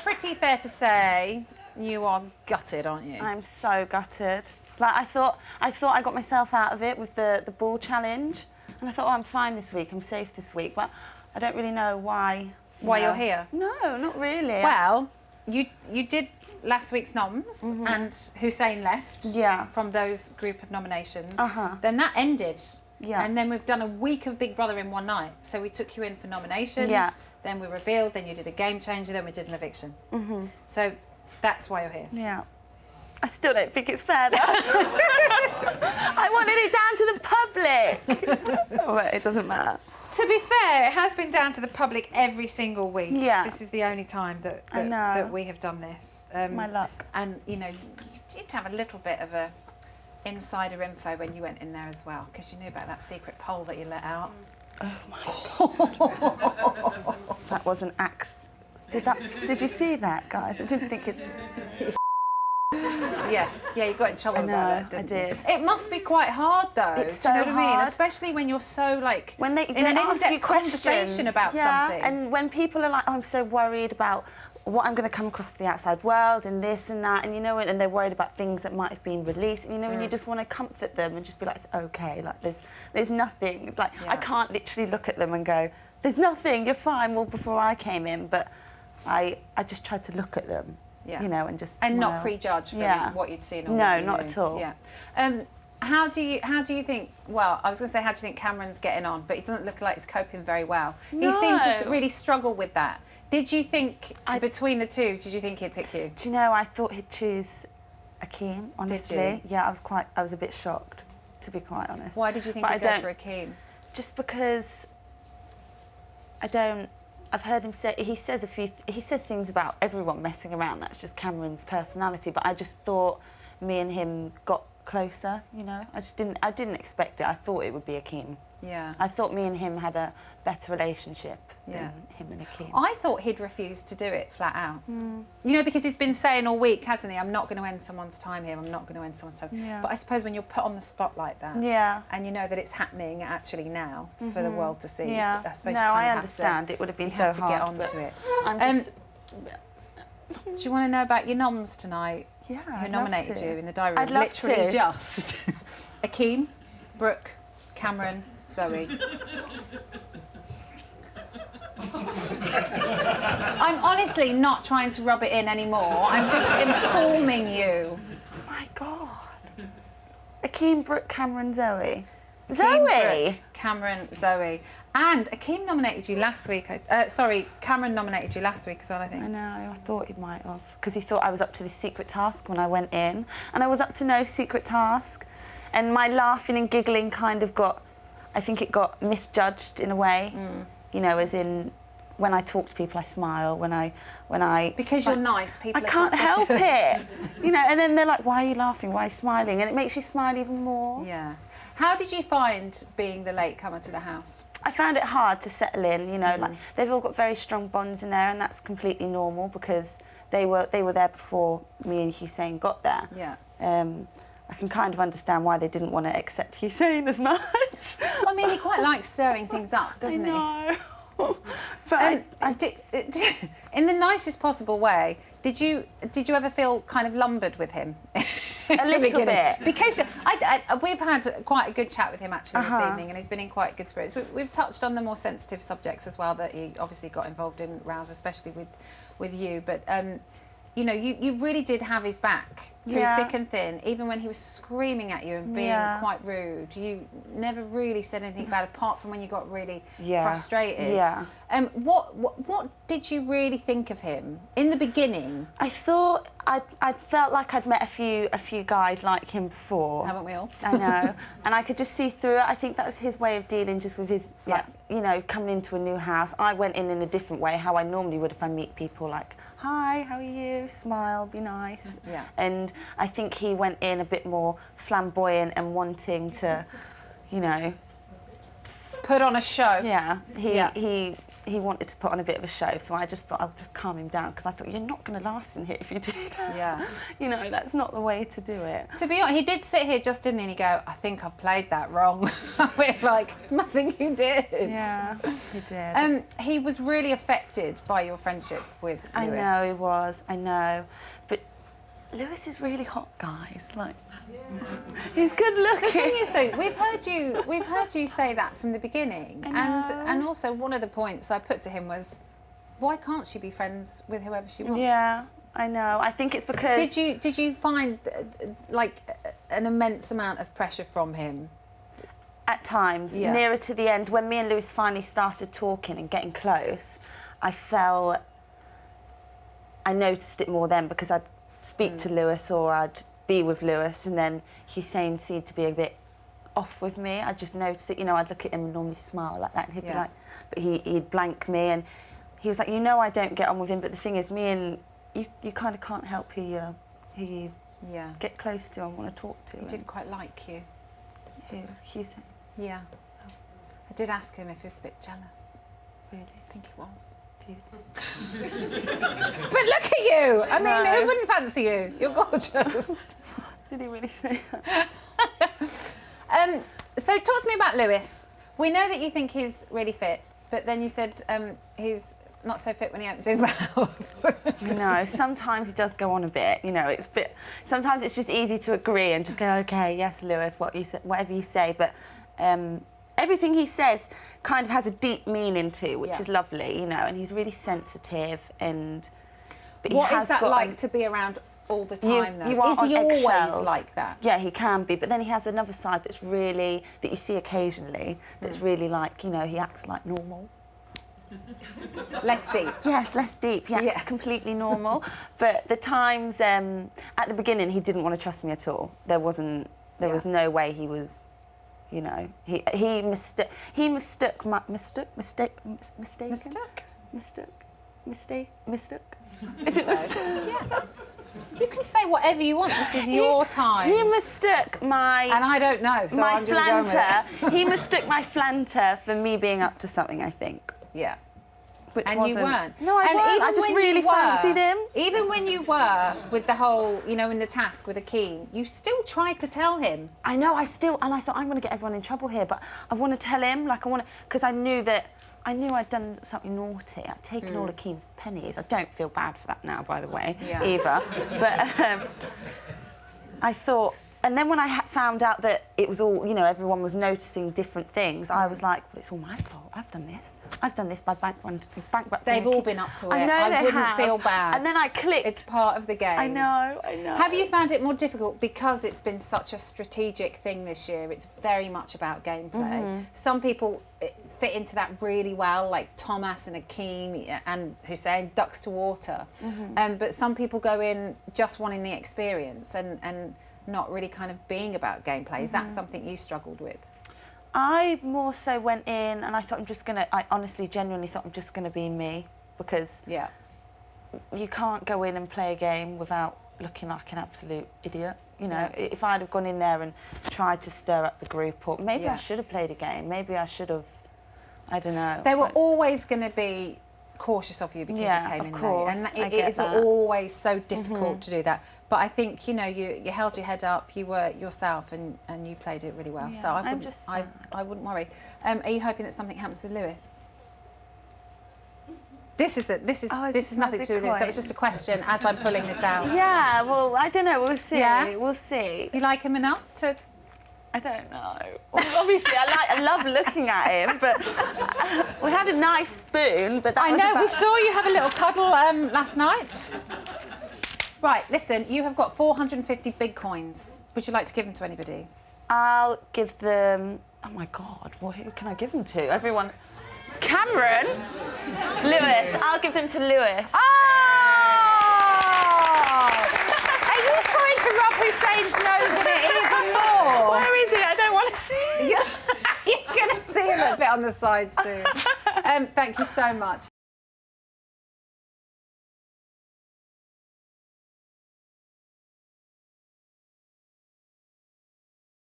pretty fair to say you are gutted, aren't you? I'm so gutted. Like, I thought I got myself out of it with the ball challenge. And I thought, oh, I'm fine this week, I'm safe this week. But I don't really know why. Why you're here? No, not really. Well, you did last week's noms, and Hussein left from those group of nominations. Then that ended. Yeah. And then we've done a week of Big Brother in one night. So we took you in for nominations, then we revealed, then you did a game changer, then we did an eviction. So that's why you're here. Yeah. I still don't think it's fair, though. I wanted it down to the public. But it doesn't matter. To be fair, it has been down to the public every single week. Yeah. This is the only time that we have done this. My luck. And, you know, you did have a little bit of a insider info when you went in there as well, because you knew about that secret poll that you let out. Oh, my God. That was an axe. Did you see that, guys? I didn't think it... Yeah, you got in trouble about it, didn't you? I did. It must be quite hard, though. It's so do you know what I mean? hard. Especially when you're so, like, when they in an in-depth conversation about something. And when people are like, oh, I'm so worried about what I'm going to come across to the outside world and this and that, and you know, and they're worried about things that might have been released, and you know, and you just want to comfort them and just be like, it's okay, like there's nothing. Like, I can't literally look at them and go, there's nothing, you're fine. Well, before I came in, but I just tried to look at them. Yeah. You know, and just smile. Not prejudge from what you'd seen. Or no, not at all. Yeah. How do you think? Well, I was going to say, how do you think Cameron's getting on? But it doesn't look like he's coping very well. No. He seemed to really struggle with that. Did you think between the two? Did you think he'd pick you? Do you know? I thought he'd choose Akeem. Honestly, did you? Yeah, I was a bit shocked, to be quite honest. Why did you think he'd go for Akeem? Just because I've heard him say, he says things about everyone messing around. That's just Cameron's personality. But I just thought me and him got closer, you know. I didn't expect it. I thought it would be Akeem. Yeah. I thought me and him had a better relationship than him and Akeem. I thought he'd refuse to do it flat out. You know, because he's been saying all week, hasn't he? I'm not going to end someone's time here. I'm not going to end someone's time. Yeah. But I suppose when you're put on the spot like that, and you know that it's happening actually now for the world to see. Yeah. I suppose I understand. It would have been so hard. To get onto it. Do you want to know about your noms tonight? Yeah, Who nominated you in the diary? I'd love Literally to. just Akeem, Brooke, Cameron, Zoe. I'm honestly not trying to rub it in anymore. I'm just informing you. Oh my God. Akeem, Brooke, Cameron, Zoe. Akeem, Zoe! Brooke, Cameron, Zoe. And Akeem nominated you last week. Cameron nominated you last week as well, I think. I know, I thought he might have. Because he thought I was up to this secret task when I went in. And I was up to no secret task. And my laughing and giggling kind of I think it got misjudged in a way. You know, as in, when I talk to people, I smile. When I because you're nice, people I can't help it. You know, and then they're like, why are you laughing? Why are you smiling? And it makes you smile even more. Yeah. How did you find being the latecomer to the house? I found it hard to settle in, you know, like they've all got very strong bonds in there, and that's completely normal because they were there before me and Hussein got there. Yeah. I can kind of understand why they didn't want to accept Hussein as much. I mean, he quite likes stirring things up, doesn't he? I know. But in the nicest possible way, did you ever feel kind of lumbered with him? A little bit. Because we've had quite a good chat with him actually this evening, and he's been in quite good spirits. We've touched on the more sensitive subjects as well that he obviously got involved in, Rouse, especially with you. But you know, you really did have his back through thick and thin, even when he was screaming at you and being quite rude. You never really said anything bad, apart from when you got really frustrated. Yeah. What did you really think of him in the beginning? I thought I felt like I'd met a few guys like him before. Haven't we all? I know. And I could just see through it. I think that was his way of dealing just with his, like, you know, coming into a new house. I went in a different way, how I normally would if I meet people, like, hi, how are you? Smile, be nice. Yeah. And I think he went in a bit more flamboyant and wanting to, you know... Put on a show. Yeah. He he wanted to put on a bit of a show, so I just thought I'll just calm him down, because I thought, you're not going to last in here if you do that. Yeah. You know, that's not the way to do it. To be honest, he did sit here just, didn't he, and he go, I think I've played that wrong. We're like, nothing you did. Yeah, he did. He was really affected by your friendship with Lewis. I know he was, I know. But Lewis is really hot, guys. Like, he's good looking. The thing is, though, we've heard you say that from the beginning, and also one of the points I put to him was, why can't she be friends with whoever she wants? Yeah, I know. I think it's because... Did you find like an immense amount of pressure from him? At times, nearer to the end, when me and Lewis finally started talking and getting close, I noticed it more then, because I'd speak to Lewis or I'd be with Lewis, and then Hussein seemed to be a bit off with me. I just noticed it. You know, I'd look at him and normally smile like that, and he'd be like, but he'd blank me, and he was like, you know, I don't get on with him, but the thing is, me and you kind of can't help who you get close to and want to talk to. He did quite like you. Who? Hussein? Yeah. I did ask him if he was a bit jealous. Really? I think he was. Do you think? But look at you! I mean, who wouldn't fancy you? You're gorgeous. Did he really say that? So talk to me about Lewis. We know that you think he's really fit, but then you said he's not so fit when he opens his mouth. No, sometimes he does go on a bit. You know, sometimes it's just easy to agree and just go, okay, yes, Lewis, whatever you say. But everything he says kind of has a deep meaning to, which is lovely, you know. And he's really sensitive. But what is that like to be around all the time, though? Is he always like that? Yeah, he can be. But then he has another side that you see occasionally, that's really like, you know, he acts like normal. Less deep. Yes, less deep. He acts completely normal. But the times at the beginning, he didn't want to trust me at all. There was no way he was, you know, he mistook my mistake. Is it mistook? Yeah. You can say whatever you want. This is your time. He mistook my... And I don't know, so my I'm just going with flanter. He mistook my flanter for me being up to something, I think. Yeah. Which and wasn't. You weren't. No, I weren't. I just really fancied him. Even when you were with the whole, you know, in the task with Akeem, you still tried to tell him. I know, and I thought, I'm going to get everyone in trouble here, but I want to tell him, like, because I knew I'd done something naughty. I'd taken all Akeem's pennies. I don't feel bad for that now, by the way, either. But I thought... And then when I found out that it was all, you know, everyone was noticing different things, I was like, well, it's all my fault. I've done this. I've done this by bankrupting. They've all been up to it. I know I wouldn't feel bad. And then I clicked. It's part of the game. I know. Have you found it more difficult because it's been such a strategic thing this year? It's very much about gameplay. Some people fit into that really well, like Thomas and Akeem and Hussein, ducks to water. But some people go in just wanting the experience and not really kind of being about gameplay. Is that something you struggled with? I more so went in and I thought I honestly, genuinely thought I'm just going to be me, because you can't go in and play a game without looking like an absolute idiot. You know, if I'd have gone in there and tried to stir up the group, or maybe I should have played a game, maybe I should have, I don't know. They were always going to be cautious of you because you came in late. And it is always so difficult to do that. But I think, you know, you held your head up, you were yourself, and you played it really well. Yeah, so I wouldn't worry. Are you hoping that something happens with Lewis? This is nothing to do with Lewis. That was just a question as I'm pulling this out. Yeah, well, I don't know. We'll see. Yeah? We'll see. You like him enough to... I don't know. Obviously, I love looking at him, but we had a nice spoon, but that was I know, we saw you have a little cuddle last night. Right, listen, you have got 450 big coins. Would you like to give them to anybody? I'll give them... Oh, my God, who can I give them to? Everyone... Cameron? Lewis. I'll give them to Lewis. Oh! Are you trying to rub Hussein's nose in it even more? Where is he? I don't want to see him. You're going to see him a bit on the side soon. Thank you so much.